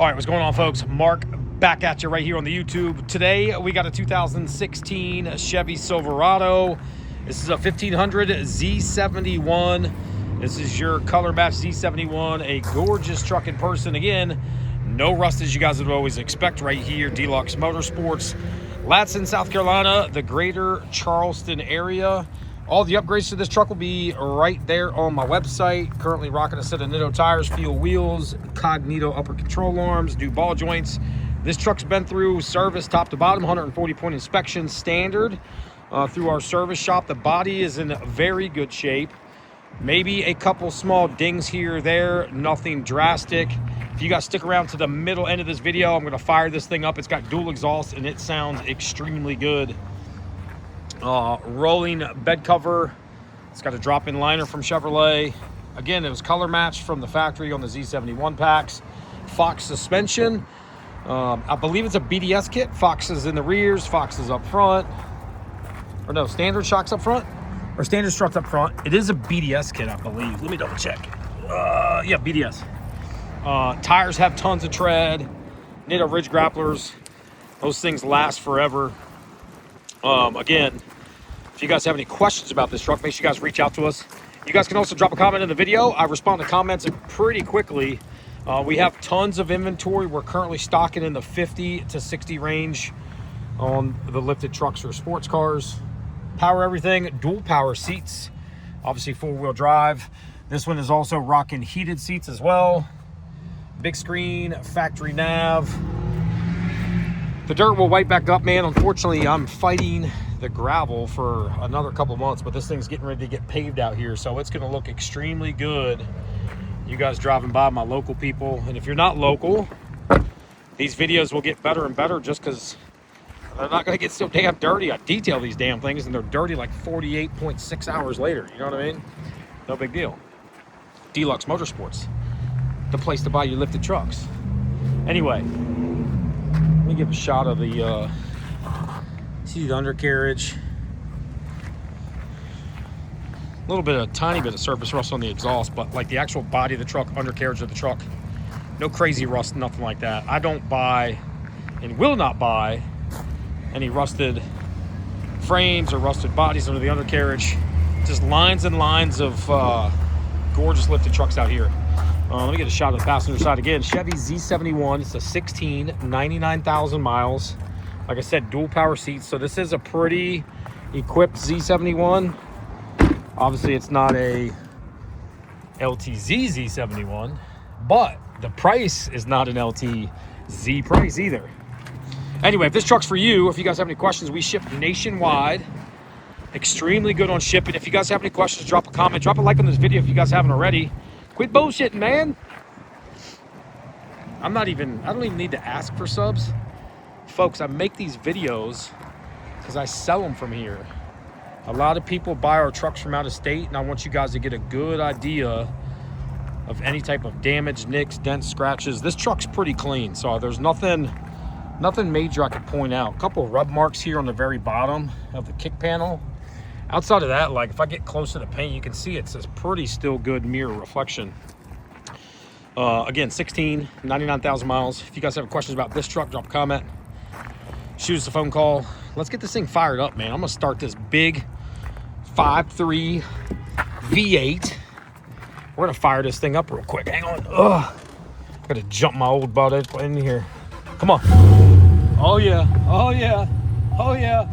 All right, what's going on, folks? Mark back at you right here on the YouTube. Today, we got a 2016 Chevy Silverado. This is a 1500 Z71. This is your color match Z71, a gorgeous truck in person. Again, no rust as you guys would always expect right here, Deluxe Motorsports. Latson, South Carolina, the greater Charleston area. All the upgrades to this truck will be right there on my website. Currently rocking a set of Nitto tires, fuel wheels, Cognito upper control arms, new ball joints. This truck's been through service top to bottom, 140-point inspection standard through our service shop. The body is in very good shape. Maybe a couple small dings here or there, nothing drastic. If you guys stick around to the middle end of this video, I'm gonna fire this thing up. It's got dual exhaust and it sounds extremely good. Rolling bed cover. It's got a drop-in liner from Chevrolet. Again, it was color matched from the factory on the Z71 packs. Fox suspension. I believe it's a BDS kit. Fox is in the rears, Fox is up front. Or no, standard shocks up front? Or standard struts up front. It is a BDS kit, I believe. Let me double check. Yeah, BDS. Tires have tons of tread. Nitto ridge grapplers. Those things last forever. Again, if you guys have any questions about this truck, make sure you guys reach out to us. You guys can also drop a comment in the video. I respond to comments pretty quickly. We have tons of inventory. We're currently stocking in the 50 to 60 range on the lifted trucks or sports cars. Power everything, dual power seats, obviously four-wheel drive. This one is also rocking heated seats as well. Big screen, factory nav. The dirt will wipe back up, man. Unfortunately, I'm fighting the gravel for another couple months, but this thing's getting ready to get paved out here, so it's gonna look extremely good. You guys driving by, my local people. And if you're not local, these videos will get better and better just because they're not gonna get so damn dirty. I detail these damn things and they're dirty like 48.6 hours later. You know what I mean? No big deal. Deluxe Motorsports, the place to buy your lifted trucks. Anyway, let me give a shot of the see the undercarriage. A little bit, a tiny bit of surface rust on the exhaust, but like the actual body of the truck, undercarriage of the truck, no crazy rust, nothing like that. I don't buy and will not buy any rusted frames or rusted bodies under the undercarriage. Just lines and lines of gorgeous lifted trucks out here. Let me get a shot of the passenger side again. Chevy Z71. It's a 16, 99,000 miles. Like I said, dual power seats. So this is a pretty equipped Z71. Obviously, it's not a LTZ Z71, but the price is not an LTZ price either. Anyway, if this truck's for you, if you guys have any questions, we ship nationwide. Extremely good on shipping. If you guys have any questions, drop a comment, drop a like on this video if you guys haven't already. Quit bullshitting, man. I don't even need to ask for subs. Folks, I make these videos because I sell them from here. A lot of people buy our trucks from out of state, and I want you guys to get a good idea of any type of damage, nicks, dents, scratches. This truck's pretty clean, so there's nothing major I could point out. A couple of rub marks here on the very bottom of the kick panel. Outside of that, like if I get close to the paint, you can see it's a pretty still good mirror reflection. Again, 16, 99,000 miles. If you guys have questions about this truck, drop a comment. Shoot us a phone call. Let's get this thing fired up, man. I'm gonna start this big 5.3 V8. We're gonna fire this thing up real quick. Hang on. Ugh. Gotta jump my old butt in here. Come on. Oh yeah. Oh yeah. Oh yeah.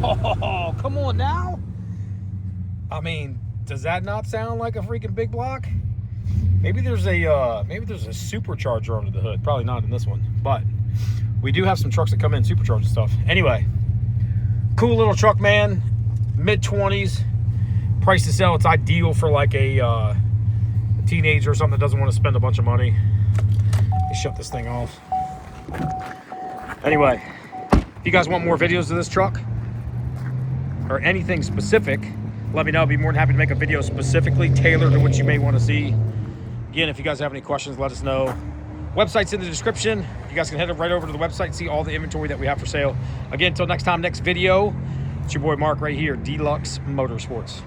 Oh, come on now. I mean, does that not sound like a freaking big block? Maybe there's a supercharger under the hood. Probably not in this one, but we do have some trucks that come in supercharged stuff. Anyway, cool little truck, man. Mid-20s. Price to sell. It's ideal for like a teenager or something that doesn't want to spend a bunch of money. Let me shut this thing off. Anyway, if you guys want more videos of this truck or anything specific, let me know. I'd be more than happy to make a video specifically tailored to what you may want to see. Again, if you guys have any questions, let us know. Website's in the description. You guys can head right over to the website and see all the inventory that we have for sale. Again, until next time, next video, it's your boy Mark right here, Deluxe Motorsports.